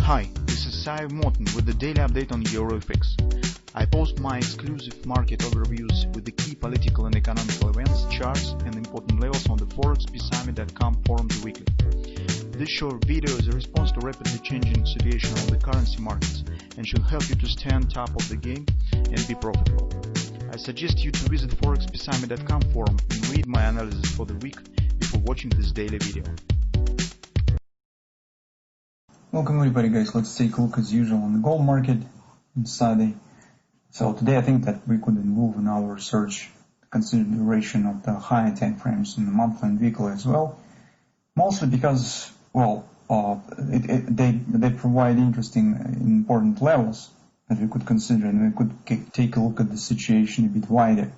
Hi, this is Sive Morten with the daily update on EuroFX. I post my exclusive market overviews with the key political and economical events, charts and important levels on the ForexPeaceArmy.com forums weekly. This short video is a response to rapidly changing situation on the currency markets and should help you to stay on top of the game and be profitable. I suggest you to visit ForexPeaceArmy.com forum and read my analysis for the week before watching this daily video. Welcome everybody guys, let's take a look as usual on the gold market on Saturday. So today I think that we could involve in our research the consideration of the higher time frames in the monthly and weekly as well. Mostly because, well, they provide interesting important levels that we could consider, and we could take a look at the situation a bit wider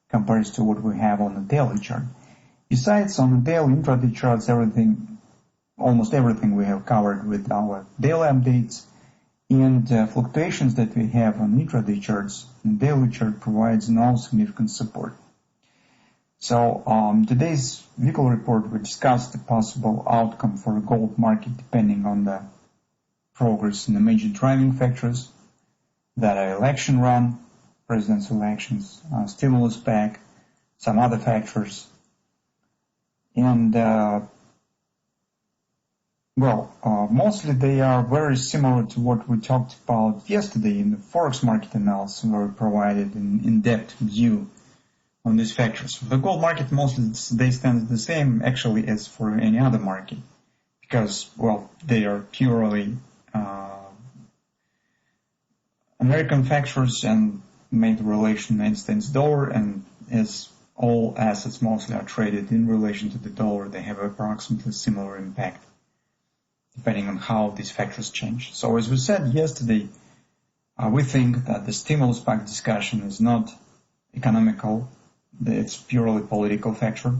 compared to what we have on the daily chart. Besides, on the daily intraday charts, almost everything we have covered with our daily updates, and fluctuations that we have on intraday charts, the daily chart provides no significant support. So today's weekly report we discussed the possible outcome for the gold market depending on the progress in the major driving factors that are election run, presidential elections, stimulus pack, some other factors, and mostly they are very similar to what we talked about yesterday in the Forex market analysis, where we provided an in-depth view on these factors. For the gold market, mostly they stand the same actually as for any other market, because, well, they are purely American factors and made relation United States dollar, and as all assets mostly are traded in relation to the dollar, they have approximately similar impact, depending on how these factors change. So as we said yesterday, we think that the stimulus pack discussion is not economical, it's purely political factor,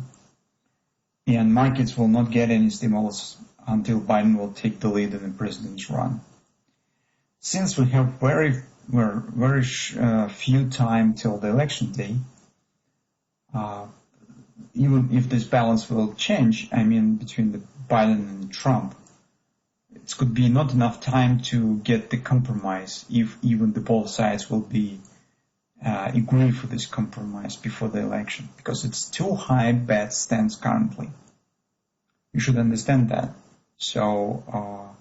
and markets will not get any stimulus until Biden will take the lead in the president's run. Since we have very few time till the election day, even if this balance will change, I mean between the Biden and Trump, it could be not enough time to get the compromise if even the both sides will be agree for this compromise before the election, because it's too high bet stance currently. You should understand that. So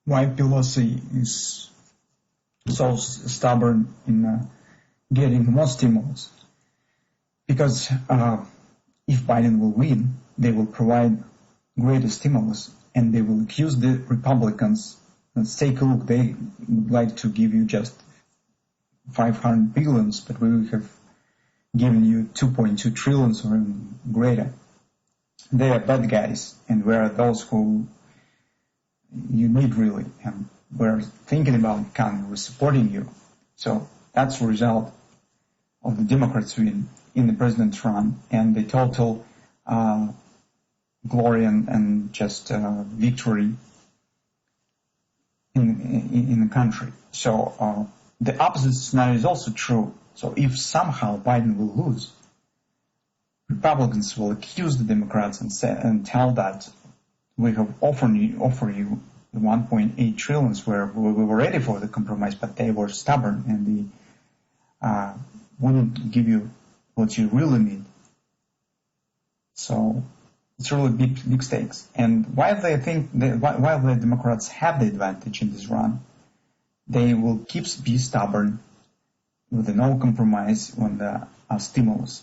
why Pelosi is so stubborn in getting more stimulus? Because if Biden will win, they will provide greater stimulus, and they will accuse the Republicans. Let's take a look. They would like to give you just 500 billions, but we have given you 2.2 trillions or even greater. They are bad guys, and we are those who you need really, and we're thinking about economy, we're supporting you. So that's the result of the Democrats win in the president's run, and the total glory and just victory in the country. So the opposite scenario is also true. So if somehow Biden will lose, Republicans will accuse the Democrats and tell that we have offer you the 1.8 trillions where we were ready for the compromise, but they were stubborn and they wouldn't give you what you really need. So it's really big stakes. And while the Democrats have the advantage in this run, they will be stubborn with the no compromise on the stimulus.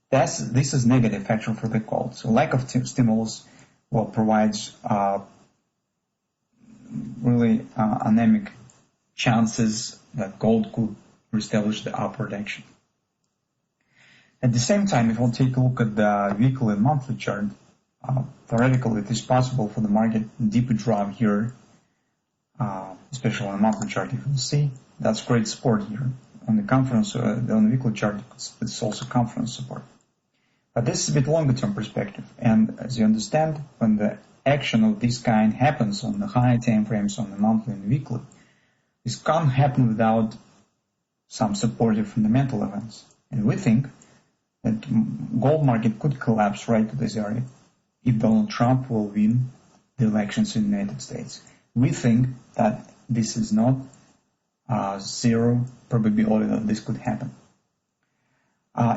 This is negative factor for the gold. So lack of stimulus provides really anemic chances that gold could reestablish the upward action. At the same time, if we'll take a look at the weekly and monthly chart, theoretically it is possible for the market deeper drop here, especially on the monthly chart. You can see that's great support here. On the weekly chart, it's also confidence support. But this is a bit longer term perspective, and as you understand, when the action of this kind happens on the higher time frames on the monthly and weekly, this can't happen without some supportive fundamental events. And we think that gold market could collapse right to this area if Donald Trump will win the elections in the United States. We think that this is not zero probability that this could happen.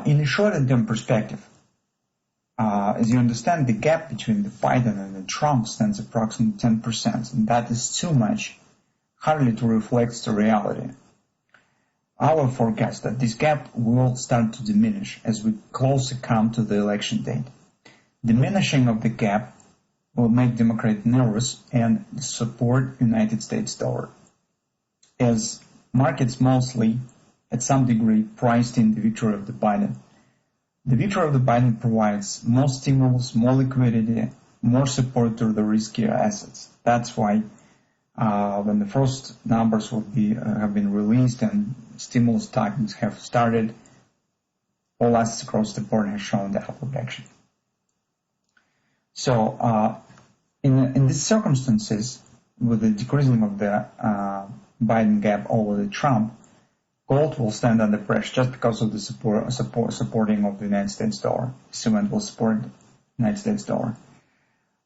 In a short-term perspective, as you understand, the gap between the Biden and the Trump stands approximately 10%, and that is too much, hardly to reflect the reality. Our forecast that this gap will start to diminish as we closer come to the election date. Diminishing of the gap will make Democrats nervous and support United States dollar, as markets mostly, at some degree, priced in the victory of the Biden. The victory of the Biden provides more stimulus, more liquidity, more support to the riskier assets. That's why when the first numbers have been released and stimulus tightens have started, all assets across the board have shown the upward action. So in these circumstances, with the decreasing of the Biden gap over the Trump, gold will stand under pressure just because of the supporting of the United States dollar. Cement will support the United States dollar.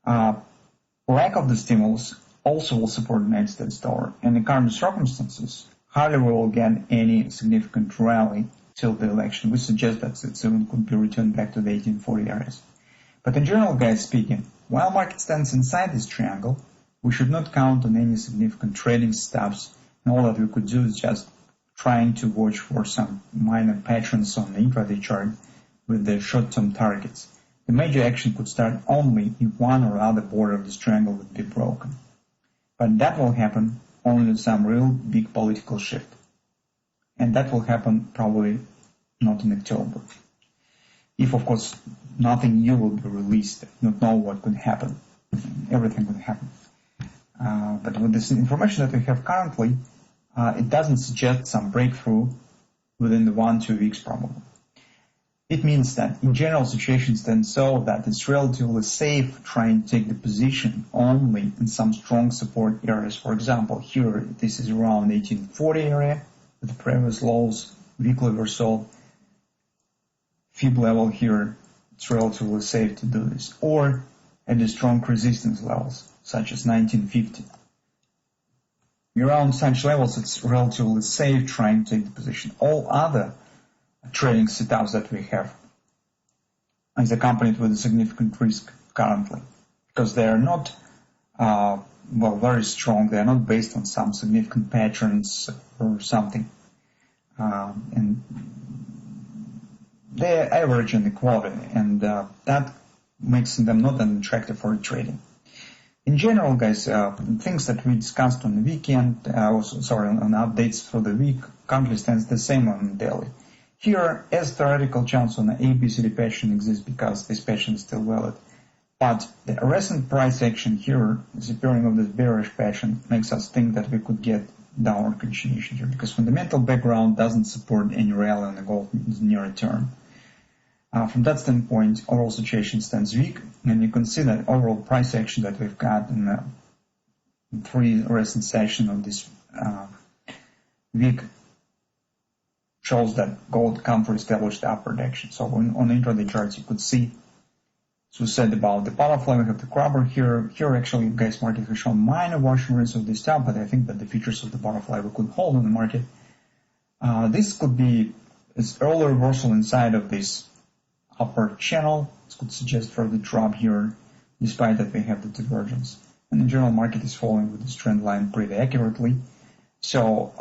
Lack of the stimulus also will support the United States dollar. In the current circumstances, hardly will get any significant rally till the election. We suggest that cement could be returned back to the 1840 areas. But in general, guys speaking, while market stands inside this triangle, we should not count on any significant trading stops, and all that we could do is just trying to watch for some minor patterns on the intraday chart with the short-term targets. The major action could start only if one or other border of this triangle would be broken. But that will happen only with some real big political shift. And that will happen probably not in October. If, of course, nothing new will be released, I don't know what could happen. Everything could happen. But with this information that we have currently, it doesn't suggest some breakthrough within the 1-2 weeks probably. It means that in general situation stands so that it's relatively safe trying to take the position only in some strong support areas. For example, here this is around 1840 area with the previous lows, weekly reversal, fib level here, it's relatively safe to do this. Or at the strong resistance levels, such as 1950. Around such levels, it's relatively safe trying to take the position. All other trading setups that we have is accompanied with a significant risk currently, because they are not, very strong. They are not based on some significant patterns or something. And they are average in the quality, and that makes them not attractive for trading. In general, guys, things that we discussed on the weekend, on updates for the week, currently stands the same on daily. Here, as theoretical chance on the ABCD pattern exists because this pattern is still valid. But the recent price action here, the appearing of this bearish pattern, makes us think that we could get downward continuation here, because fundamental background doesn't support any rally on the gold in the near term. From that standpoint, overall situation stands weak, and you can see that overall price action that we've got in the 3 recent sessions of this week shows that gold come for established upward action. So on the intraday charts, you could see, as we said about the butterfly, we have the crabber here. Here, actually, guys, market has shown minor washing rays of this type, but I think that the features of the butterfly we could hold in the market. This could be its early reversal inside of this upper channel. This could suggest further drop here, despite that we have the divergence. And the general market is following with this trend line pretty accurately. So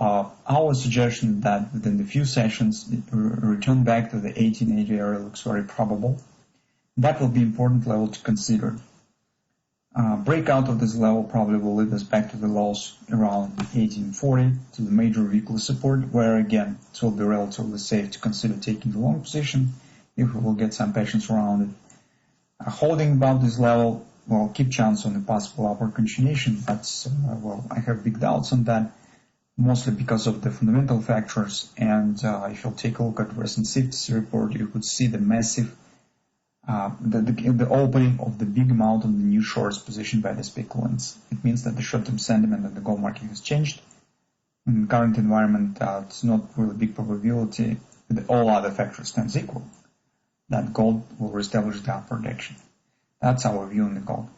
our suggestion that within the few sessions, return back to the 1880 area looks very probable. That will be important level to consider. Breakout of this level probably will lead us back to the lows around 1840 to the major weekly support, where again it will be relatively safe to consider taking the long position if we will get some patience around it. Holding above this level will keep chance on the possible upward continuation, but I have big doubts on that, mostly because of the fundamental factors. And if you'll take a look at recent CFTC report, you could see the massive the opening of the big amount of the new shorts positioned by the speculants. It means that the short-term sentiment in the gold market has changed. In the current environment, it's not really big probability, with all other factors stands equal, that gold will reestablish the upward action. That's our view on the gold.